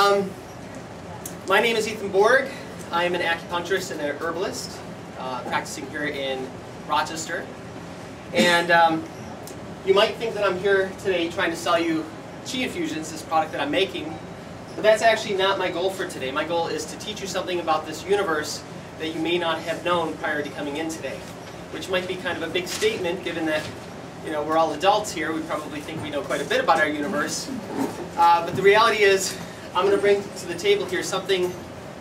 My name is Ethan Borg. I am an acupuncturist and an herbalist practicing here in Rochester. And you might think that I'm here today trying to sell you Chi Infusions, this product that I'm making, but that's actually not my goal for today. My goal is to teach you something about this universe that you may not have known prior to coming in today, which might be kind of a big statement given that we're all adults here. We probably think we know quite a bit about our universe. But the reality is, I'm going to bring to the table here something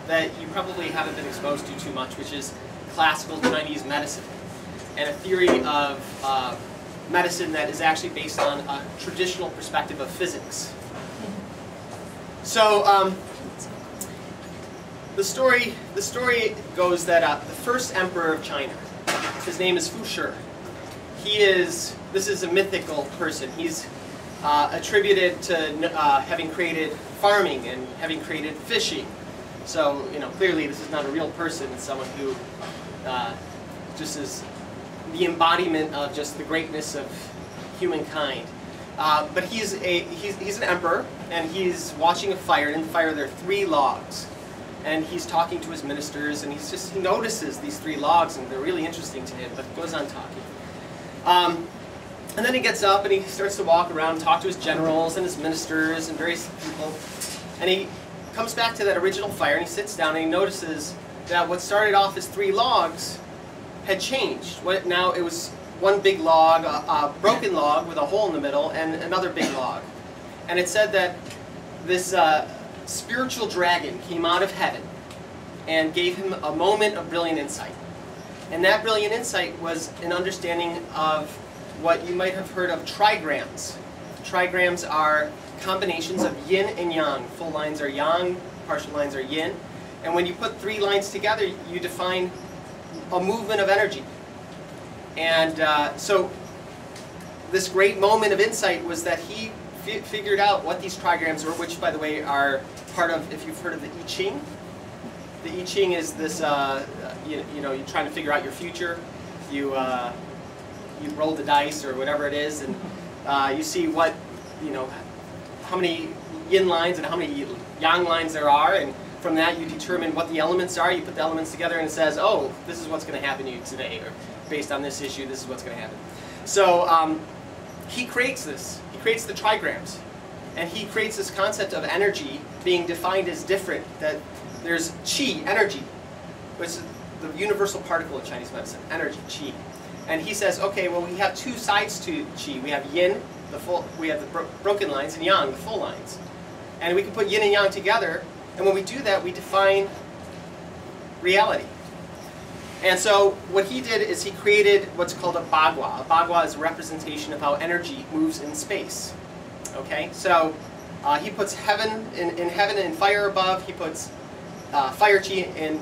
that you probably haven't been exposed to too much, which is classical Chinese medicine, and a theory of medicine that is actually based on a traditional perspective of physics. So the story goes that the first emperor of China, his name is Fu Shi. This is a mythical person. He's attributed to having created farming and having created fishing. So clearly this is not a real person. It's someone who just is the embodiment of just the greatness of humankind. But he's an emperor, and he's watching a fire. And in the fire there are 3 logs, and he's talking to his ministers, and he notices these 3 logs, and they're really interesting to him. But he goes on talking. And then he gets up and he starts to walk around and talk to his generals and his ministers and various people. And he comes back to that original fire and he sits down and he notices that what started off as 3 logs had changed. Now it was one big log, a broken log with a hole in the middle, and another big log. And it said that this spiritual dragon came out of heaven and gave him a moment of brilliant insight. And that brilliant insight was an understanding of what you might have heard of trigrams. Trigrams are combinations of yin and yang. Full lines are yang, partial lines are yin. And when you put 3 lines together, you define a movement of energy. And so this great moment of insight was that he figured out what these trigrams were, which, by the way, are part of, if you've heard of the I Ching. The I Ching is this, you're trying to figure out your future. You roll the dice or whatever it is, and you see what, how many yin lines and how many yang lines there are, and from that you determine what the elements are. You put the elements together and it says, oh, this is what's going to happen to you today, or based on this issue, this is what's going to happen. So he creates this. He creates the trigrams, and he creates this concept of energy being defined as different, that there's Qi, energy, which is the universal particle of Chinese medicine, energy, Qi. And he says, okay, well, we have 2 sides to Qi. We have yin, we have the broken lines, and yang, the full lines. And we can put yin and yang together, and when we do that, we define reality. And so what he did is he created what's called a bagua. A bagua is a representation of how energy moves in space. Okay, so he puts heaven in heaven and fire above. He puts fire Qi, and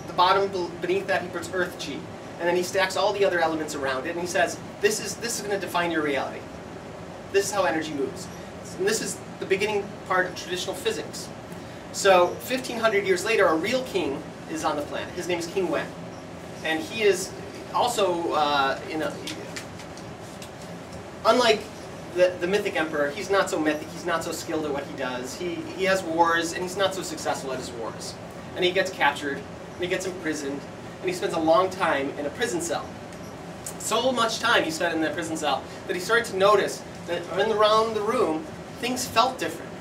the bottom beneath that he puts earth Qi. And then he stacks all the other elements around it, and he says, this is going to define your reality. This is how energy moves. And this is the beginning part of traditional physics. So 1,500 years later, a real king is on the planet. His name is King Wen. And he is also, unlike the mythic emperor, he's not so mythic, he's not so skilled at what he does. He has wars, and he's not so successful at his wars. And he gets captured, and he gets imprisoned, and he spends a long time in a prison cell. So much time he spent in that prison cell that he started to notice that around the room, things felt different.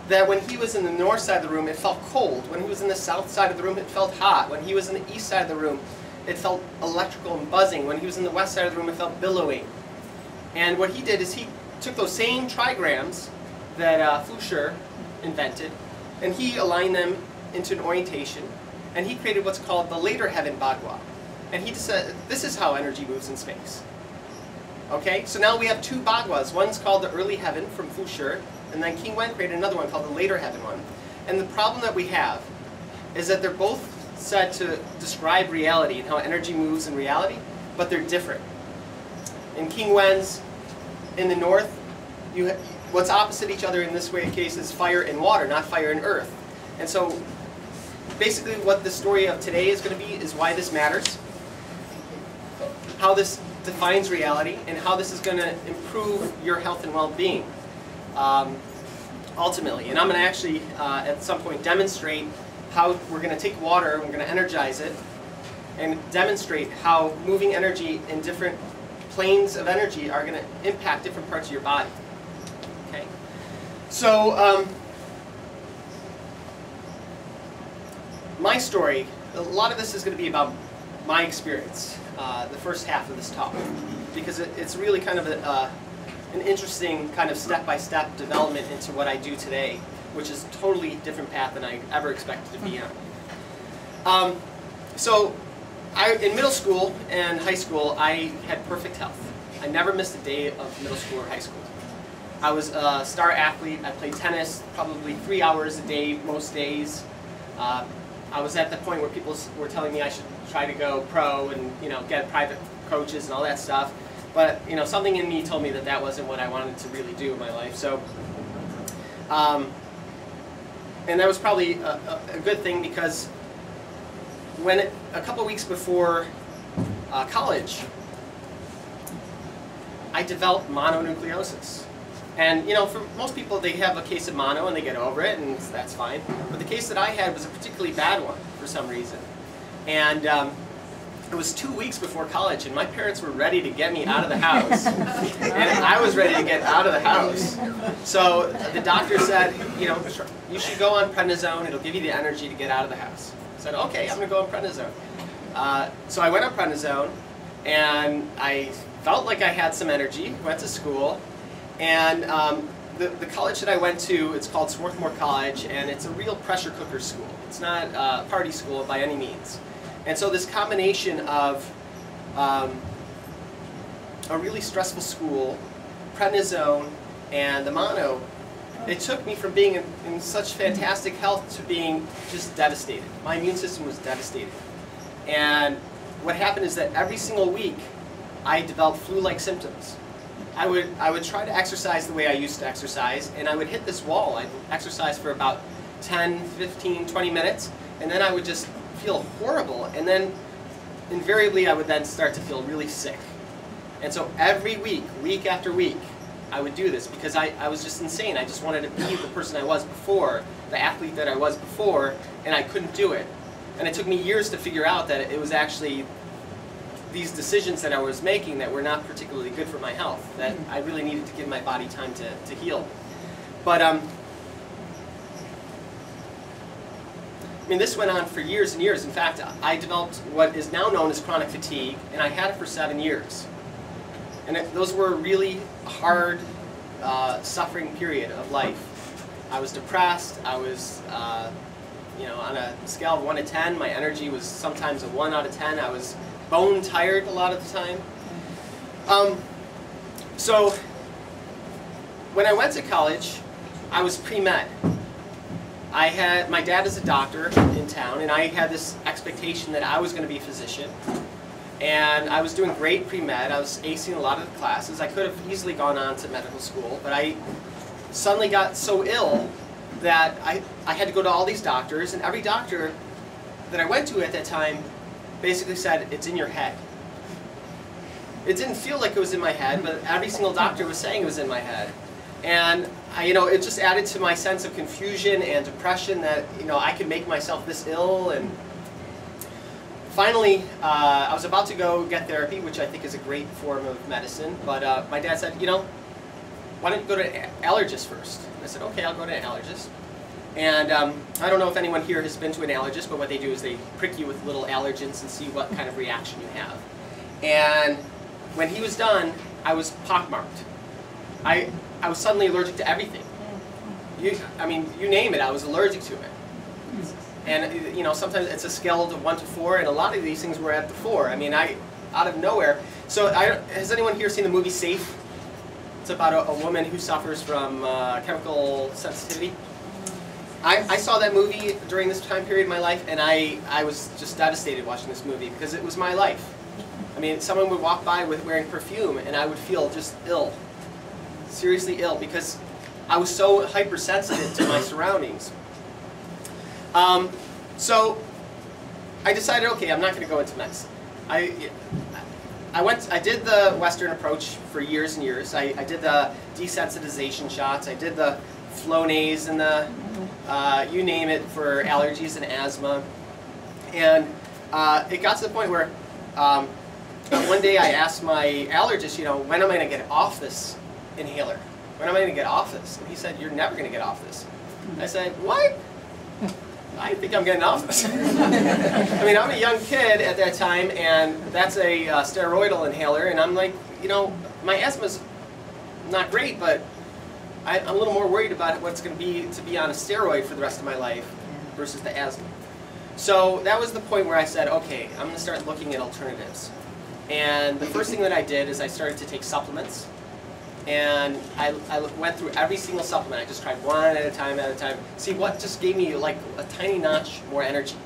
That when he was in the north side of the room, it felt cold. When he was in the south side of the room, it felt hot. When he was in the east side of the room, it felt electrical and buzzing. When he was in the west side of the room, it felt billowing. And what he did is he took those same trigrams that Fu Shi invented, and he aligned them into an orientation. And he created what's called the later heaven bagua. And he said, this is how energy moves in space. Okay, so now we have 2 baguas. One's called the early heaven from Fu Shi, and then King Wen created another one called the later heaven one. And the problem that we have is that they're both said to describe reality and how energy moves in reality, but they're different. In King Wen's, in the north, what's opposite each other in this case is fire and water, not fire and earth. And so basically what the story of today is going to be is why this matters, how this defines reality, and how this is going to improve your health and well-being. ultimately. And I'm going to actually, at some point, demonstrate how we're going to take water and we're going to energize it and demonstrate how moving energy in different planes of energy are going to impact different parts of your body. Okay? So, my story, a lot of this is going to be about my experience, the first half of this talk, because it's really kind of an interesting kind of step-by-step development into what I do today, which is a totally different path than I ever expected to be on. So in middle school and high school, I had perfect health. I never missed a day of middle school or high school. I was a star athlete. I played tennis probably 3 hours a day most days. I was at the point where people were telling me I should try to go pro and get private coaches and all that stuff. But something in me told me that that wasn't what I wanted to really do in my life. So, and that was probably a good thing, because when a couple weeks before college, I developed mononucleosis. And for most people, they have a case of mono and they get over it, and that's fine. But the case that I had was a particularly bad one for some reason. And it was 2 weeks before college, and my parents were ready to get me out of the house. And I was ready to get out of the house. So the doctor said, you should go on prednisone. It'll give you the energy to get out of the house. I said, okay, I'm going to go on prednisone. So I went on prednisone, and I felt like I had some energy, went to school. And the college that I went to, it's called Swarthmore College, and it's a real pressure cooker school. It's not a party school by any means. And so this combination of a really stressful school, prednisone, and the mono, it took me from being in such fantastic health to being just devastated. My immune system was devastated. And what happened is that every single week, I developed flu-like symptoms. I would try to exercise the way I used to exercise, and I would hit this wall. I'd exercise for about 10, 15, 20 minutes, and then I would just feel horrible, and then invariably I would then start to feel really sick. And so every week, week after week, I would do this because I was just insane. I just wanted to be the person I was before, the athlete that I was before, and I couldn't do it. And it took me years to figure out that it was actually these decisions that I was making that were not particularly good for my health, that I really needed to give my body time to heal. But I mean, this went on for years and years. In fact, I developed what is now known as chronic fatigue, and I had it for 7 years. And those were a really hard, suffering period of life. I was depressed. I was, on a scale of 1 to 10, my energy was sometimes a 1 out of 10. I was bone tired a lot of the time. So when I went to college, I was pre-med. My dad is a doctor in town, and I had this expectation that I was going to be a physician. And I was doing great pre-med. I was acing a lot of the classes. I could have easily gone on to medical school, but I suddenly got so ill that I had to go to all these doctors, and every doctor that I went to at that time basically said, it's in your head. It didn't feel like it was in my head, but every single doctor was saying it was in my head. And it just added to my sense of confusion and depression that I could make myself this ill. And finally, I was about to go get therapy, which I think is a great form of medicine. But my dad said, why don't you go to an allergist first? And I said, okay, I'll go to an allergist. And I don't know if anyone here has been to an allergist, but what they do is they prick you with little allergens and see what kind of reaction you have. And when he was done, I was pockmarked. I was suddenly allergic to everything. You name it, I was allergic to it. And sometimes it's a scale of 1 to 4, and a lot of these things were at the 4. Out of nowhere. So has anyone here seen the movie Safe? It's about a woman who suffers from chemical sensitivity. I saw that movie during this time period in my life, and I was just devastated watching this movie because it was my life. Someone would walk by wearing perfume, and I would feel just ill, seriously ill, because I was so hypersensitive to my surroundings. So I decided, okay, I'm not going to go into medicine. I did the Western approach for years and years. I did the desensitization shots. I did the Flonase and the, you name it, for allergies and asthma. And it got to the point where one day I asked my allergist, you know, when am I going to get off this inhaler? When am I going to get off this? And he said, you're never going to get off this. I said, what? I think I'm getting off this. I mean, I'm a young kid at that time, and that's a steroidal inhaler, and I'm like, you know, my asthma's not great, but I'm a little more worried about what's going to be on a steroid for the rest of my life versus the asthma. So that was the point where I said, okay, I'm going to start looking at alternatives. And the first thing that I did is I started to take supplements. And I went through every single supplement. I just tried one at a time, see what just gave me like a tiny notch more energy.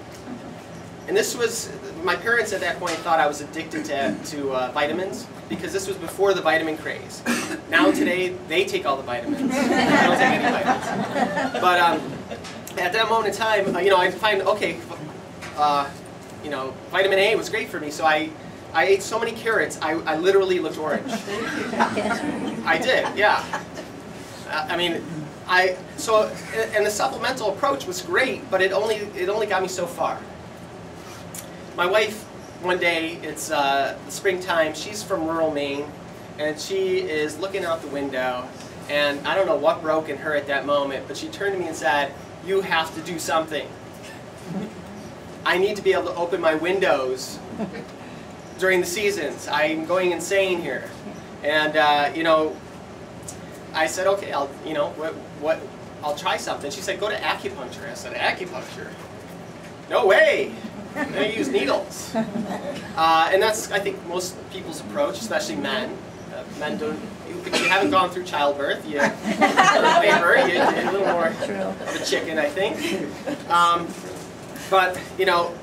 And this was, my parents at that point thought I was addicted to vitamins, because this was before the vitamin craze. Now today, they take all the vitamins. I don't take any vitamins. But at that moment in time, you know, I find, okay, you know, vitamin A was great for me, so I ate so many carrots, I literally looked orange. I did, yeah. I mean, and the supplemental approach was great, but it only got me so far. My wife, one day, it's the springtime, she's from rural Maine, and she is looking out the window, and I don't know what broke in her at that moment, but she turned to me and said, you have to do something. I need to be able to open my windows during the seasons. I'm going insane here. And you know, I said, okay, I'll try something. She said, go to acupuncture. I said, acupuncture? No way. They use needles. And that's, I think, most people's approach, especially men. Men don't, if you haven't gone through childbirth, you're a little more of a chicken, I think. But, you know,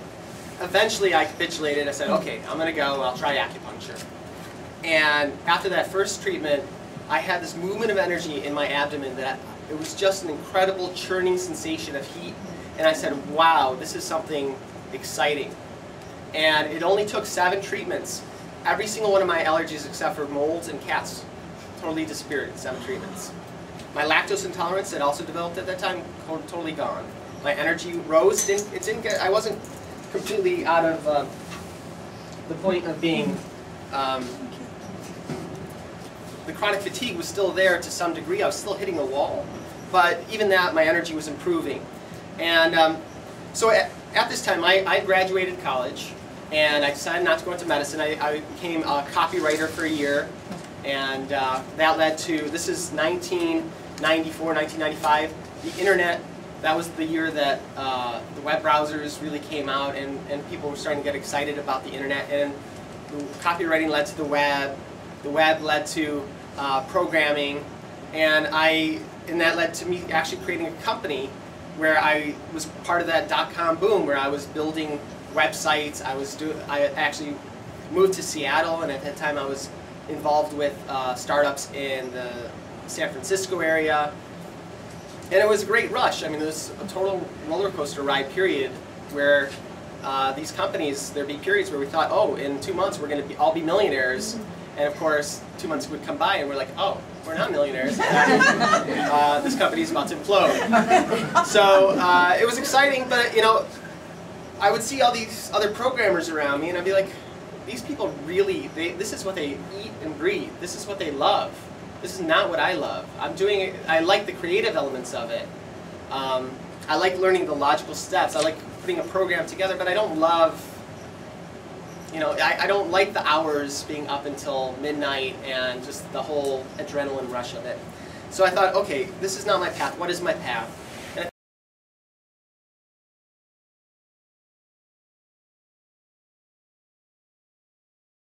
eventually I capitulated. I said, okay, I'm going to go, I'll try acupuncture. And after that first treatment, I had this movement of energy in my abdomen that it was just an incredible churning sensation of heat. And I said, wow, this is something exciting. And it only took 7 treatments. Every single one of my allergies except for molds and cats totally disappeared in 7 treatments. My lactose intolerance that also developed at that time, totally gone. My energy rose. I wasn't completely out of the point of being, the chronic fatigue was still there to some degree. I was still hitting a wall, but even that, my energy was improving. And so at this time, I graduated college, and I decided not to go into medicine. I became a copywriter for a year, and that led to, this is 1994, 1995, the internet. That was the year that the web browsers really came out, and people were starting to get excited about the internet. And the copywriting led to the web led to programming, and that led to me actually creating a company where I was part of that .com boom, where I was building websites. I actually moved to Seattle, and at that time I was involved with startups in the San Francisco area. And it was a great rush. I mean, it was a total roller coaster ride period where these companies, there'd be periods where we thought, oh, in 2 months we're going to all be millionaires. And of course, 2 months would come by and we're like, oh, we're not millionaires. This company's about to implode. So it was exciting, but you know, I would see all these other programmers around me and I'd be like, these people really, this is what they eat and breathe. This is what they love. This is not what I love. I like the creative elements of it. I like learning the logical steps. I like putting a program together, but I don't love, you know, I don't like the hours being up until midnight and just the whole adrenaline rush of it. So I thought, okay, this is not my path. What is my path?